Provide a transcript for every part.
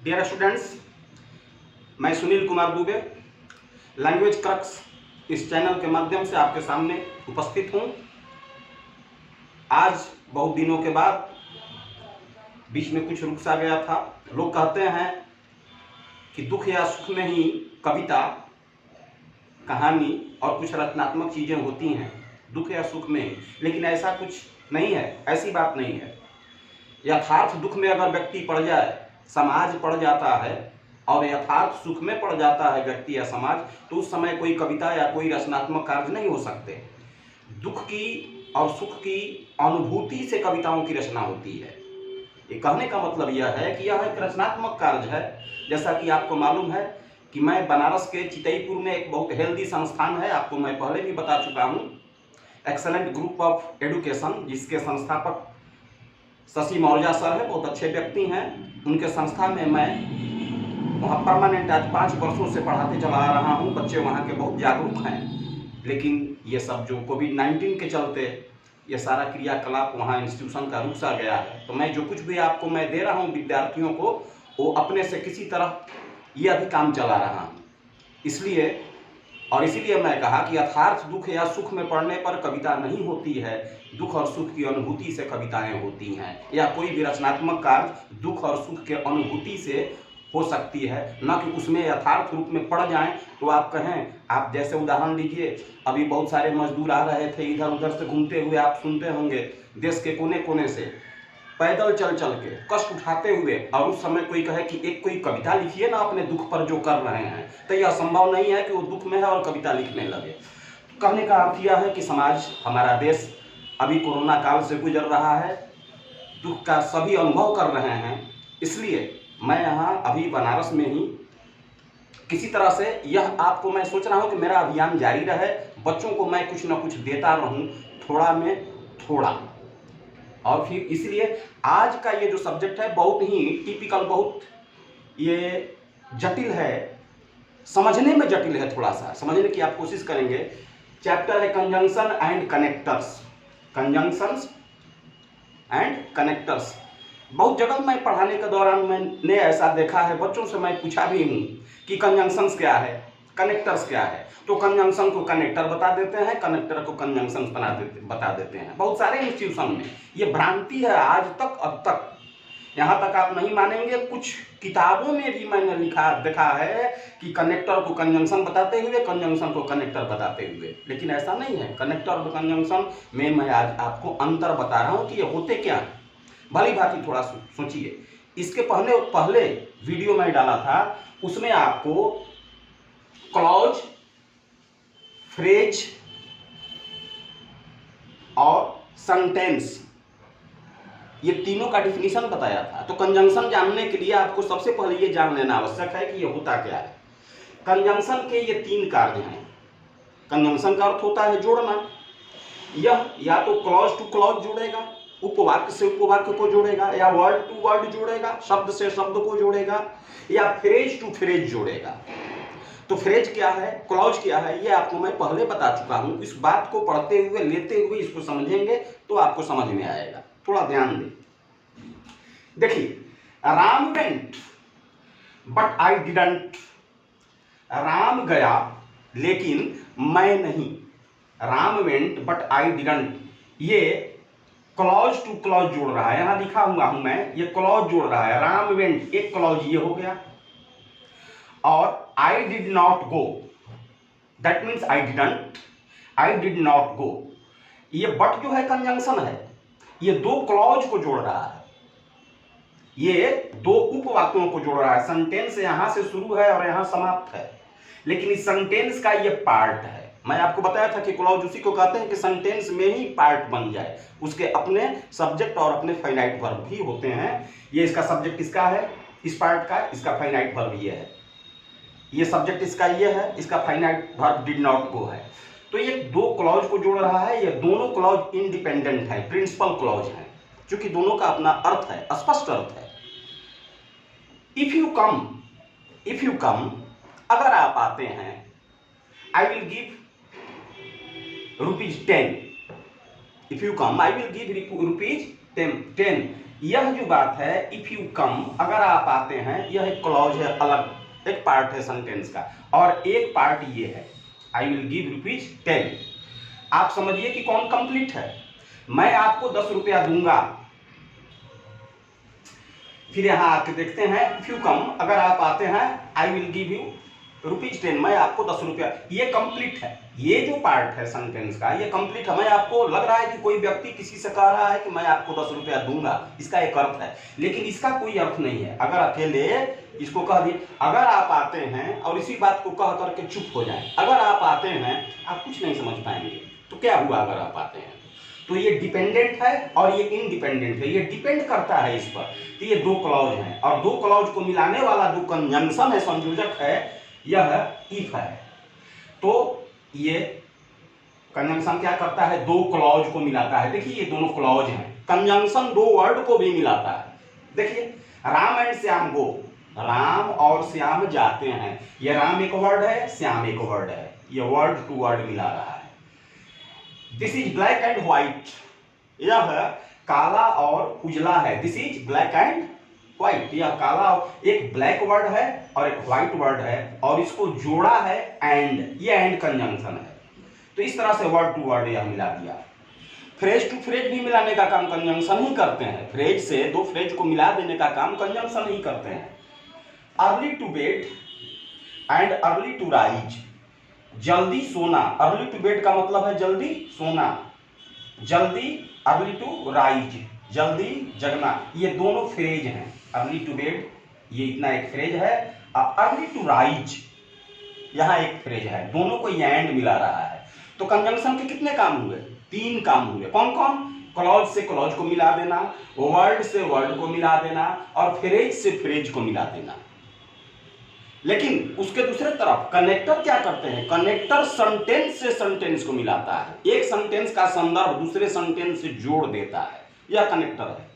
Dear students, मैं Sunil Kumar Dubey language crux इस channel के माध्यम से आपके सामने उपस्थित हूँ। आज बहुत दिनों के बाद बीच में कुछ रुक सा गया था। लोग कहते हैं कि दुख या सुख में ही कविता, कहानी और कुछ रचनात्मक चीज़ें होती हैं, दुख या सुख में ही। लेकिन ऐसा कुछ नहीं है, ऐसी बात नहीं है। यथार्थ दुख में अगर व्यक्ति पड़ जाए, समाज पड़ जाता है, और यथार्थ सुख में पड़ जाता है व्यक्ति या समाज, तो उस समय कोई कविता या कोई रचनात्मक कार्य नहीं हो सकते। दुख की और सुख की अनुभूति से कविताओं की रचना होती है। ये कहने का मतलब यह है कि यह एक रचनात्मक कार्य है। जैसा कि आपको मालूम है कि मैं बनारस के चितईपुर में एक बहुत हेल्दी संस्थान है, आपको मैं पहले भी बता चुका हूँ, एक्सेलेंट ग्रुप ऑफ एजुकेशन, जिसके संस्थापक शशि मौर्या सर है, बहुत अच्छे व्यक्ति हैं। उनके संस्था में मैं वहाँ परमानेंट आज 5 वर्षों से पढ़ाते चला आ रहा हूँ। बच्चे वहाँ के बहुत जागरूक हैं। लेकिन ये सब जो कोविड-19 के चलते ये सारा क्रियाकलाप वहाँ इंस्टीट्यूशन का रुक सा गया है। तो मैं जो कुछ भी आपको मैं दे रहा हूँ विद्यार्थियों को, वो अपने से किसी तरह ये अभी काम चला रहा हूँ। इसीलिए मैं कहा कि यथार्थ दुख या सुख में पड़ने पर कविता नहीं होती है, दुख और सुख की अनुभूति से कविताएं होती हैं। या कोई भी रचनात्मक कार्य दुख और सुख के अनुभूति से हो सकती है, न कि उसमें यथार्थ रूप में पड़ जाएं तो आप कहें। आप जैसे उदाहरण लीजिए, अभी बहुत सारे मजदूर आ रहे थे इधर उधर से घूमते हुए, आप सुनते होंगे देश के कोने कोने से पैदल चल चल के कष्ट उठाते हुए, और उस समय कोई कहे कि एक कोई कविता लिखिए ना अपने दुख पर जो कर रहे हैं, तो यह संभव नहीं है कि वो दुख में है और कविता लिखने लगे। कहने का अर्थ यह है कि समाज, हमारा देश अभी कोरोना काल से गुजर रहा है, दुख का सभी अनुभव कर रहे हैं। इसलिए मैं यहाँ अभी बनारस में ही किसी तरह से यह आपको मैं सोच रहा हूँ कि मेरा अभियान जारी रहे, बच्चों को मैं कुछ न कुछ देता रहूँ, थोड़ा में थोड़ा। और फिर इसलिए आज का ये जो सब्जेक्ट है बहुत ही टिपिकल, बहुत ये जटिल है, समझने में जटिल है, थोड़ा सा समझने की आप कोशिश करेंगे। चैप्टर है conjunction and connectors. Conjunctions and connectors. बहुत जगह मैं पढ़ाने के दौरान मैंने ऐसा देखा है, बच्चों से मैं पूछा भी हूँ कि कंजंक्शंस क्या है, कनेक्टर्स क्या है। तो कंजंक्शन को कनेक्टर बता देते हैं, कनेक्टर को कंजंक्शंस बता देते हैं। बहुत सारे इंस्टीट्यूशन में ये भ्रांति है आज तक, अब तक। यहाँ तक आप नहीं मानेंगे, कुछ किताबों में भी मैंने देखा है कि कनेक्टर को कंजंक्शन बताते हुए, कंजंक्शन को कनेक्टर बताते हुए। लेकिन ऐसा नहीं है। कनेक्टर और कंजंक्शन में मैं आज आपको अंतर बता रहा हूँ कि ये होते क्या है। भली भांति थोड़ा सोचिए। इसके पहले वीडियो मैं डाला था, उसमें आपको क्लॉज, फ्रेज और सेंटेंस, ये तीनों का डिफिनीशन बताया था। तो कंजंक्शन जानने के लिए आपको सबसे पहले ये जान लेना आवश्यक है कि ये होता क्या है। कंजंक्शन के ये 3 कार्य हैं। कंजंक्शन का अर्थ होता है जोड़ना। यह या तो क्लॉज टू क्लॉज जोड़ेगा, उपवाक्य से उपवाक्य को जोड़ेगा, या वर्ड टू वर्ड जोड़ेगा, शब्द से शब्द को जोड़ेगा, या फ्रेज टू फ्रेज जोड़ेगा। तो फ्रेज क्या है, क्लॉज क्या है, ये आपको मैं पहले बता चुका हूं। इस बात को पढ़ते हुए, लेते हुए इसको समझेंगे तो आपको समझ में आएगा। थोड़ा ध्यान दें। देखिए, Ram went but I didn't. Ram गया लेकिन मैं नहीं। Ram went but I didn't, ये क्लॉज टू क्लॉज जोड़ रहा है। यहां लिखा हुआ हूं मैं, ये क्लॉज जोड़ रहा है। राम वेंट, एक क्लॉज ये हो गया, और I did not go, that means I didn't, I did not go. ये बट जो है कंजंक्शन है, ये 2 क्लॉज को जोड़ रहा है, ये 2 उपवाक्यों को जोड़ रहा है। सेंटेंस यहां से शुरू है और यहां समाप्त है, लेकिन इस सेंटेंस का ये पार्ट है। मैं आपको बताया था कि क्लॉज उसी को कहते हैं कि सेंटेंस में ही पार्ट बन जाए, उसके अपने सब्जेक्ट और अपने फाइनाइट वर्ब भी होते हैं। ये इसका सब्जेक्ट इसका है, इस पार्ट का, इसका फाइनाइट वर्ब ये है। ये सब्जेक्ट इसका ये है, इसका finite verb did not go है। तो ये 2 क्लॉज को जोड़ रहा है। ये दोनों क्लॉज इंडिपेंडेंट है, प्रिंसिपल क्लॉज है, क्योंकि दोनों का अपना अर्थ है, स्पष्ट अर्थ है। इफ यू कम, अगर आप आते हैं, I will give ₹10। If you come, I will give ₹10। यह जो बात है इफ यू कम, अगर आप आते हैं, यह एक क्लॉज है, अलग एक पार्ट है सेंटेंस का, और एक पार्ट ये है आई विल गिव ₹10। आप समझिए कि कौन कंप्लीट है। मैं आपको 10 रुपया दूंगा, फिर यहां आके देखते हैं इफ यू कम, अगर आप आते हैं आई विल गिव यू ₹10, मैं आपको 10 रुपया, ये कंप्लीट है। ये जो पार्ट है सेंटेंस का ये कंप्लीट है। मैं आपको लग रहा है कि कोई व्यक्ति किसी से कह रहा है कि मैं आपको 10 रुपया दूंगा, इसका एक अर्थ है, लेकिन इसका कोई अर्थ नहीं है अगर अकेले इसको कह दिए। अगर आप आते हैं और इसी बात को कह करके चुप हो जाए, अगर आप आते हैं आप कुछ नहीं समझ पाएंगे। तो क्या हुआ अगर आप आते हैं, तो ये डिपेंडेंट है और ये इंडिपेंडेंट है, ये डिपेंड करता है इस पर। तो ये दो क्लॉज हैं और दो क्लॉज को मिलाने वाला जो कंजंक्शन है, संयोजक है, यह इफ है। तो ये कंजंक्शन क्या करता है, दो क्लॉज को मिलाता है। देखिए ये दोनों क्लॉज हैं, कंजंक्शन दो वर्ड को भी मिलाता है। देखिए राम एंड श्याम गो, राम और श्याम जाते हैं, ये राम एक वर्ड है, श्याम एक वर्ड है, ये वर्ड टू वर्ड मिला रहा है। This is black and white, यह काला और उजला है। This is black and white, यह काला, एक ब्लैक वर्ड है और एक व्हाइट वर्ड है और इसको जोड़ा है एंड, ये एंड कंजंक्शन है। तो इस तरह से वर्ड टू वर्ड यह मिला दिया। फ्रेज टू फ्रेज भी मिलाने का काम कंजंक्शन ही करते हैं, फ्रेज से दो फ्रेज को मिला देने का काम कंजंक्शन ही करते हैं। Early to bed and early to rise, जल्दी सोना, अर्ली टू बेड का मतलब है जल्दी सोना, जल्दी, अर्ली टू राइज जल्दी जगना, ये दोनों फ्रेज हैं। अर्ली टू बेड ये इतना एक फ्रेज है, अर्ली टू राइज यहाँ एक फ्रेज है, दोनों को एंड मिला रहा है। तो कंजंक्शन के कितने काम हुए, तीन काम हुए। कौन कौन, क्लॉज से क्लॉज को मिला देना, वर्ड से वर्ड को मिला देना और फ्रेज से फ्रेज को मिला देना। लेकिन उसके दूसरे तरफ कनेक्टर क्या करते हैं, कनेक्टर सेंटेंस से सेंटेंस को मिलाता है, एक सेंटेंस का संदर्भ दूसरे सेंटेंस से जोड़ देता है, यह कनेक्टर है।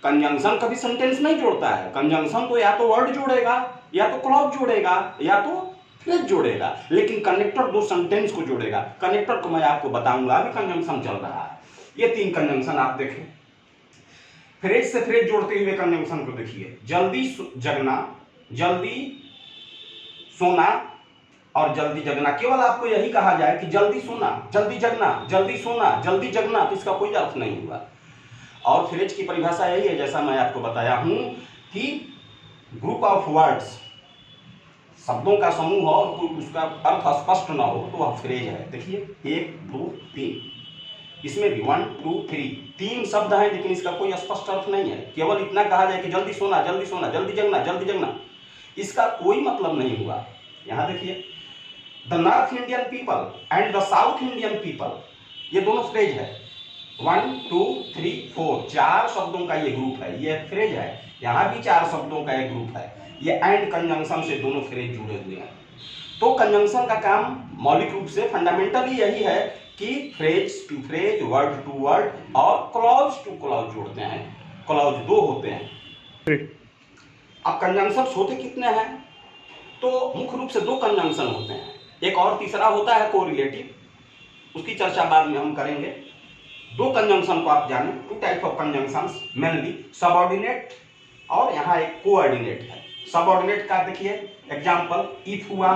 कंजंक्शन कभी सेंटेंस नहीं जोड़ता है, कंजंक्शन तो या तो वर्ड जोड़ेगा या तो क्लॉज जोड़ेगा या तो फ्रेज जोड़ेगा, लेकिन कनेक्टर दो सेंटेंस को जोड़ेगा। कनेक्टर को मैं आपको बताऊंगा, अभी कंजंक्शन चल रहा है। ये तीन कंजंक्शन आप देखें, फ्रेज से फ्रेज जोड़ते हुए कंजंक्शन को देखिए, जल्दी जगना, जल्दी सोना और जल्दी जगना। केवल आपको यही कहा जाए कि जल्दी सोना, जल्दी जगना, जल्दी सोना, जल्दी जगना, तो इसका कोई अर्थ नहीं हुआ। और फ्रेज की परिभाषा यही है, जैसा मैं आपको बताया हूं कि ग्रुप ऑफ वर्ड्स, शब्दों का समूह हो और उसका अर्थ स्पष्ट ना हो तो वह फ्रेज है। देखिए 1 2 3, इसमें भी 1 2 3 तीन शब्द हैं, लेकिन इसका कोई स्पष्ट अर्थ नहीं है। केवल इतना कहा जाए कि जल्दी सोना, जल्दी सोना, जल्दी जगना, जल्दी जगना, इसका कोई मतलब नहीं हुआ। यहां देखिए the north Indian people and the south Indian people, ये दोनों फ्रेज है। 1 2 3 4 चार शब्दों का ये ग्रुप है, ये फ्रेज है। यहाँ भी चार शब्दों का एक ग्रुप है, ये एंड कंजंक्शन से दोनों फ्रेज जुड़े हुए हैं। तो कंजंक्शन का काम मौलिक रूप से फंडामेंटली यही है कि phrase to phrase, word to word और क्लॉज टू क्लॉज जोड़ते हैं। क्लॉज दो होते हैं। अब कंजंक्शन होते कितने हैं, तो मुख्य रूप से दो कंजंक्शन होते हैं, एक और तीसरा होता है कोरिलेटिव, उसकी चर्चा बाद में हम करेंगे। दो कंजंक्शन को आप जानें, two type of conjunctions mainly, subordinate और यहाँ एक कोऑर्डिनेट है। सबऑर्डिनेट का देखिए एग्जांपल, इफ हुआ,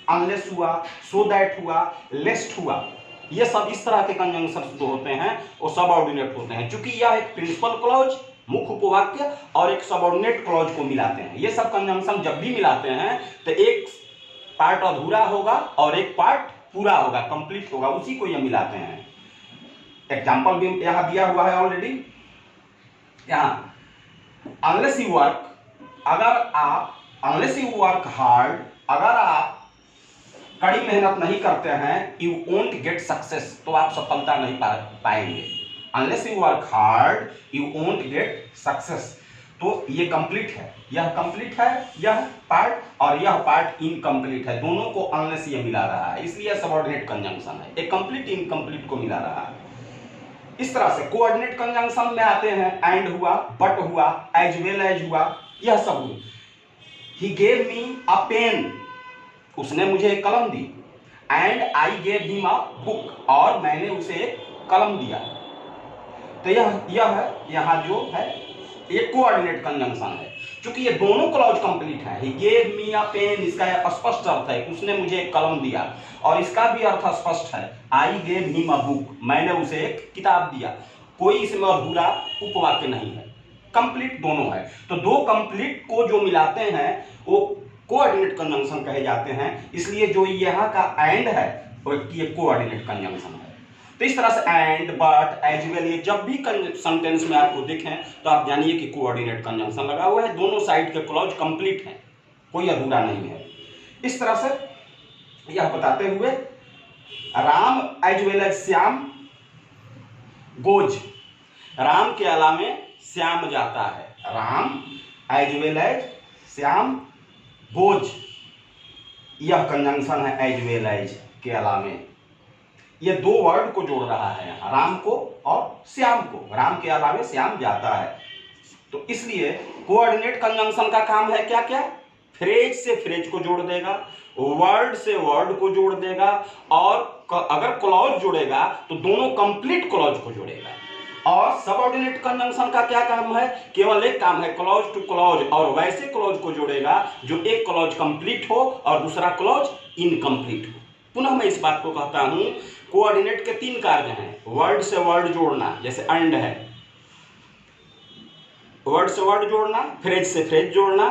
अनलेस हुआ, सो दैट हुआ, लेस्ट हुआ, ये सब इस तरह के कंजंक्शंस जो होते हैं वो सबऑर्डिनेट होते हैं। चूंकि यह एक प्रिंसिपल क्लॉज, मुख्य उपवाक्य और एक सबऑर्डिनेट क्लॉज को मिलाते हैं। ये सब कंजंक्शन जब भी मिलाते हैं तो एक पार्ट अधूरा होगा और एक पार्ट पूरा होगा, कंप्लीट होगा, उसी को ये मिलाते हैं। एग्जांपल भी यहाँ दिया हुआ है ऑलरेडी। यहाँ अनलेस यू वर्क, अगर आप, अनलेस यू वर्क हार्ड, अगर आप कड़ी मेहनत नहीं करते हैं, यू वोंट गेट सक्सेस, तो आप सफलता नहीं पाएंगे। Unless you work hard you won't get success, तो ये कंप्लीट है, यह कंप्लीट है, यह पार्ट और यह पार्ट इनकम्प्लीट है, दोनों को अनलेस ये मिला रहा है, इसलिए सबऑर्डिनेट कंजंक्शन है, एक कंप्लीट इनकम्प्लीट को मिला रहा है। इस तरह से कोऑर्डिनेट कंजंक्शन में आते हैं, एंड हुआ, बट हुआ, एज वेल एज हुआ, यह सब हुआ। He gave me a pen, उसने मुझे एक कलम दी, and I gave him a book, और मैंने उसे एक कलम दिया। तो यह यहाँ जो है ये कोऑर्डिनेट कंजंक्शन है। क्योंकि ये दोनों क्लॉज कंप्लीट है। He gave me a pen, इसका स्पष्ट अर्थ है उसने मुझे एक कलम दिया, और इसका भी अर्थ स्पष्ट है, आई गेव हिम अ बुक, मैंने उसे एक किताब दिया। कोई इसमें अधूरा उपवाक्य नहीं है, कंप्लीट दोनों है। तो दो कंप्लीट को जो मिलाते हैं वो कोऑर्डिनेट कंजंक्शन कहे जाते हैं। इसलिए जो यहाँ का एंड है वो ये कोऑर्डिनेट कंजंक्शन है। तो इस तरह से एंड, बट, एज वेल, ये जब भी सेंटेंस में आपको दिखें तो आप जानिए कि कोऑर्डिनेट कंजंक्शन लगा हुआ है। दोनों साइड के क्लॉज कंप्लीट हैं, कोई अधूरा नहीं है। इस तरह से यह बताते हुए Ram as well as Shyam goes, Ram के अलावे श्याम जाता है। Ram as well as Shyam goes, यह कंजंक्शन है एज वेल एज के अलावे। ये दो वर्ड को जोड़ रहा है यहाँ, राम को और श्याम को। राम के अलावे श्याम जाता है। तो इसलिए कोऑर्डिनेट कंजंक्शन का काम है क्या क्या? फ्रेज से फ्रेज को जोड़ देगा, वर्ड से वर्ड को जोड़ देगा, और अगर क्लॉज जोड़ेगा तो दोनों कंप्लीट क्लॉज को जोड़ेगा। और सबऑर्डिनेट कंजंक्शन का क्या काम है? केवल एक काम है, क्लॉज टू क्लॉज, और वैसे क्लॉज को जोड़ेगा जो एक क्लॉज कंप्लीट हो और दूसरा क्लॉज इनकम्प्लीट हो। पुनः मैं इस बात को कहता हूं, कोऑर्डिनेट के तीन कार्य हैं। वर्ड से वर्ड जोड़ना, जैसे एंड है, वर्ड से वर्ड जोड़ना, फ्रेज से फ्रेज जोड़ना,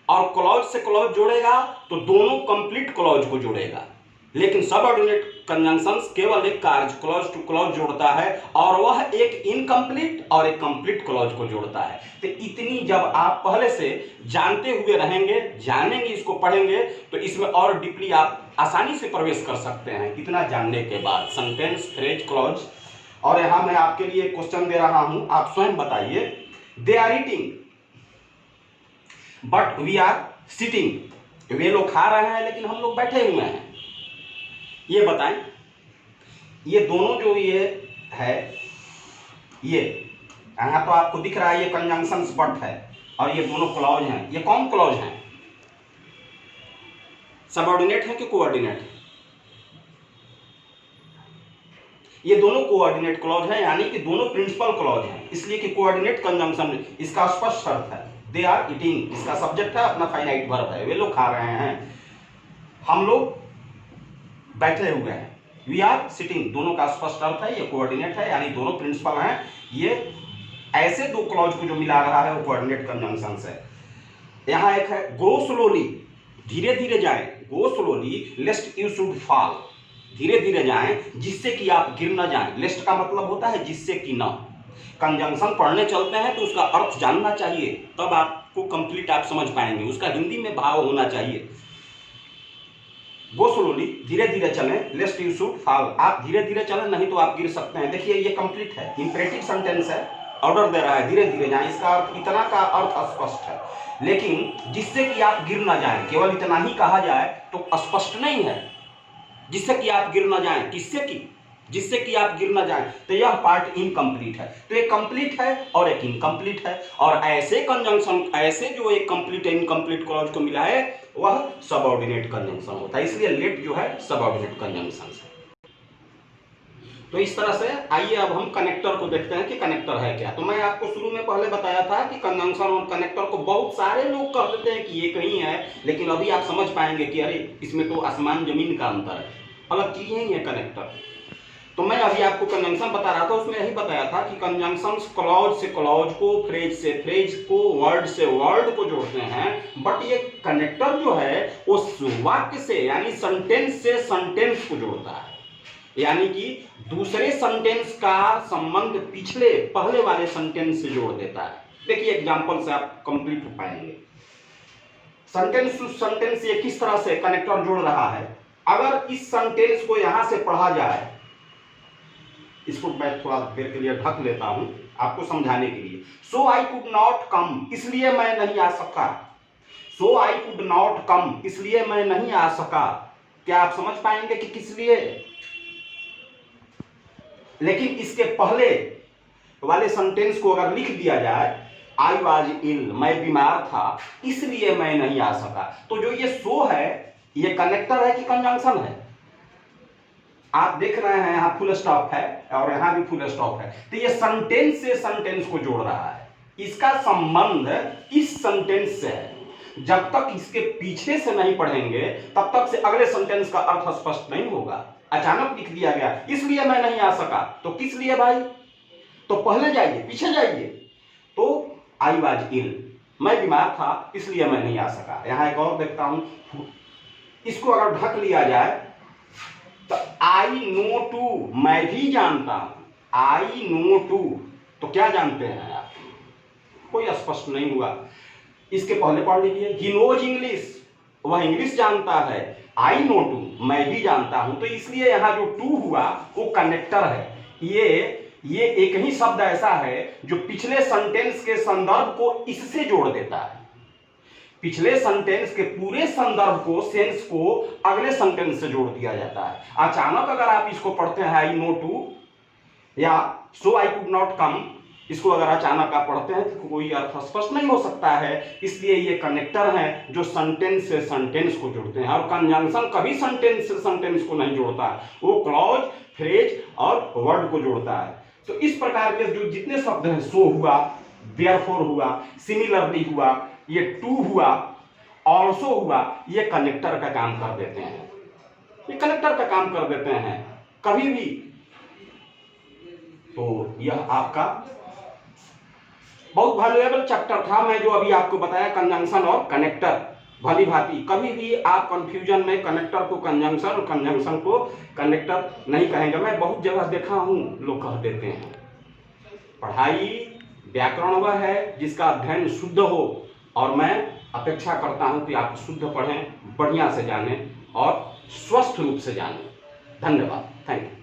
और क्लॉज से क्लॉज जोड़ेगा तो दोनों कंप्लीट क्लॉज को जोड़ेगा। लेकिन सबऑर्डिनेट कंजंक्शंस केवल एक कार्य क्लॉज टू क्लॉज जोड़ता है, और वह एक इनकम्प्लीट और एक कंप्लीट क्लॉज को जोड़ता है। तो इतनी जब आप पहले से जानते हुए रहेंगे, जानेंगे, इसको पढ़ेंगे, तो इसमें और डीपली आप आसानी से प्रवेश कर सकते हैं इतना जानने के बाद। Sentence, phrase, clause. और यहां मैं आपके लिए क्वेश्चन दे रहा हूं, आप स्वयं बताइए। They are eating but we are sitting, वे लोग खा रहे हैं लेकिन हम लोग बैठे हुए हैं। ये बताएं, ये दोनों जो ये है, ये यहाँ तो आपको दिख रहा है ये कंजंक्शन बट है, और ये दोनों क्लॉज हैं। ये कौन क्लॉज हैं? सबऑर्डिनेट है कि कोऑर्डिनेट? ये दोनों कोऑर्डिनेट क्लॉज है, यानी कि दोनों प्रिंसिपल क्लॉज हैं। इसलिए कि कोऑर्डिनेट कंजंक्शन इसका स्पष्ट अर्थ है। दे आर ईटिंग, इसका सब्जेक्ट है, अपना फाइनाइट वर्ब है, वे लोग खा रहे हैं, हम लोग बैठे हुए हैं। वी आर सिटिंग, दोनों का स्पष्ट अर्थ है, ये कोऑर्डिनेट है, यानी दोनों प्रिंसिपल हैं। ये ऐसे दो क्लॉज को जो मिला रहा है वो कोऑर्डिनेट कंजंक्शन है। यहाँ एक है गो स्लोली, धीरे धीरे जाएं। गो स्लोली लेस्ट यू शुड फॉल, धीरे धीरे जाएं जिससे कि आप गिर न जाएं। लेस्ट का मतलब होता है जिससे कि न। कंजंक्शन पढ़ने चलते हैं तो उसका अर्थ जानना चाहिए, तब आपको कंप्लीट आप समझ पाएंगे, उसका हिंदी में भाव होना चाहिए। गो स्लोली, धीरे धीरे चलें, लेस्ट यू शुड फॉल, आप धीरे धीरे चलें नहीं तो आप गिर सकते हैं। देखिए ये कंप्लीट है, इंपरेटिव सेंटेंस है, ऑर्डर दे रहा है धीरे धीरे जाएं। इसका अर्थ इतना का अर्थ अस्पष्ट है, लेकिन जिससे कि आप गिर ना जाएं, केवल इतना ही कहा जाए तो स्पष्ट नहीं है। जिससे कि आप गिर ना जाएं, किससे कि? जिससे कि आप गिर ना जाएं, तो यह पार्ट इनकम्प्लीट है। तो एक कंप्लीट है और एक इनकम्प्लीट है, और ऐसे कंजंक्शन, ऐसे जो एक कंप्लीट इनकम्प्लीट क्लॉज को मिला है वह सबऑर्डिनेट कंजंक्शन होता है। इसलिए लेट जो है सबऑर्डिनेट कंजंक्शन है। तो इस तरह से आइए अब हम कनेक्टर को देखते हैं कि कनेक्टर है क्या। तो मैं आपको शुरू में पहले बताया था कि कंजंक्शन और कनेक्टर को बहुत सारे लोग कह देते हैं कि ये कहीं है, लेकिन अभी आप समझ पाएंगे कि अरे इसमें तो आसमान जमीन का अंतर है, अलग चीजें ही है कनेक्टर। तो मैं अभी आपको कंजंक्शन बता रहा था, उसमें यही बताया था कि कंजंक्शन क्लॉज से क्लॉज को, फ्रेज से फ्रेज को, वर्ड से वर्ड को जोड़ते हैं, बट ये कनेक्टर जो है वो वाक्य से यानी सेंटेंस से सेंटेंस को जोड़ता है, यानी कि दूसरे सेंटेंस का संबंध पिछले पहले वाले सेंटेंस से जोड़ देता है। देखिए एग्जांपल से आप कंप्लीट हो पाएंगे। सेंटेंस टू सेंटेंस ये किस तरह से कनेक्टर जोड़ रहा है। अगर इस सेंटेंस को यहां से पढ़ा जाए, इसको मैं थोड़ा देर के लिए ढक लेता हूं आपको समझाने के लिए। सो आई कुड नॉट कम, इसलिए मैं नहीं आ सका। सो आई कुड नॉट कम, इसलिए मैं नहीं आ सका। क्या आप समझ पाएंगे कि किस लिए? लेकिन इसके पहले वाले सेंटेंस को अगर लिख दिया जाए, आई वॉज इल, मैं बीमार था इसलिए मैं नहीं आ सका, तो जो ये सो है ये कनेक्टर है कि कंजंक्शन है? आप देख रहे हैं यहां फुल स्टॉप है और यहां भी फुल स्टॉप है, तो ये सेंटेंस से सेंटेंस को जोड़ रहा है। इसका संबंध इस सेंटेंस से है। जब तक इसके पीछे से नहीं पढ़ेंगे तब तक से अगले सेंटेंस का अर्थ स्पष्ट नहीं होगा। अचानक लिख दिया गया इसलिए मैं नहीं आ सका, तो किस लिए भाई? तो पहले जाइए, पीछे जाइए। तो आई वॉज इल, मैं बीमार था इसलिए मैं नहीं आ सका। यहां एक और देखता हूं, इसको अगर ढक लिया जाए तो आई नो टू, मैं भी जानता हूं। आई नो टू, तो क्या जानते हैं आप? कोई स्पष्ट नहीं हुआ। इसके पहले पढ़ लीजिए, ही नोज इंग्लिश, वह इंग्लिश जानता है। आई नो टू, मैं भी जानता हूं। तो इसलिए यहां जो टू हुआ वो कनेक्टर है। ये एक ही शब्द ऐसा है जो पिछले सेंटेंस के संदर्भ को इससे जोड़ देता है। पिछले सेंटेंस के पूरे संदर्भ को, सेंस को अगले सेंटेंस से जोड़ दिया जाता है। अचानक अगर आप इसको पढ़ते हैं आई नो टू या सो आई कुड नॉट कम, इसको अगर अचानक आप पढ़ते हैं तो कोई अर्थ स्पष्ट नहीं हो सकता है। इसलिए ये कनेक्टर हैं जो सेंटेंस से सेंटेंस को जोड़ते हैं। और कंजंक्शन कभी सेंटेंस से सेंटेंस को नहीं जोड़ता, वो क्लॉज, फ्रेज और वर्ड को जोड़ता है। तो इस प्रकार के जो जितने शब्द हैं, सो हुआ, देयरफॉर हुआ, सिमिलरली हुआ, ये टू हुआ, ऑल्सो हुआ, ये कनेक्टर का काम कर देते हैं। ये कनेक्टर का काम कर देते हैं कभी भी। तो यह आपका बहुत वैल्यूएबल चैप्टर था, मैं जो अभी आपको बताया, कंजंक्शन और कनेक्टर। भली भांति कभी भी आप कंफ्यूजन में कनेक्टर को कंजंक्शन और कंजंक्शन को कनेक्टर नहीं कहेंगे। मैं बहुत जगह देखा हूं लोग कह देते हैं। पढ़ाई, व्याकरण वह है जिसका अध्ययन शुद्ध हो, और मैं अपेक्षा करता हूं कि आप शुद्ध पढ़ें, बढ़िया से जानें और स्वस्थ रूप से जानें। धन्यवाद, थैंक यू।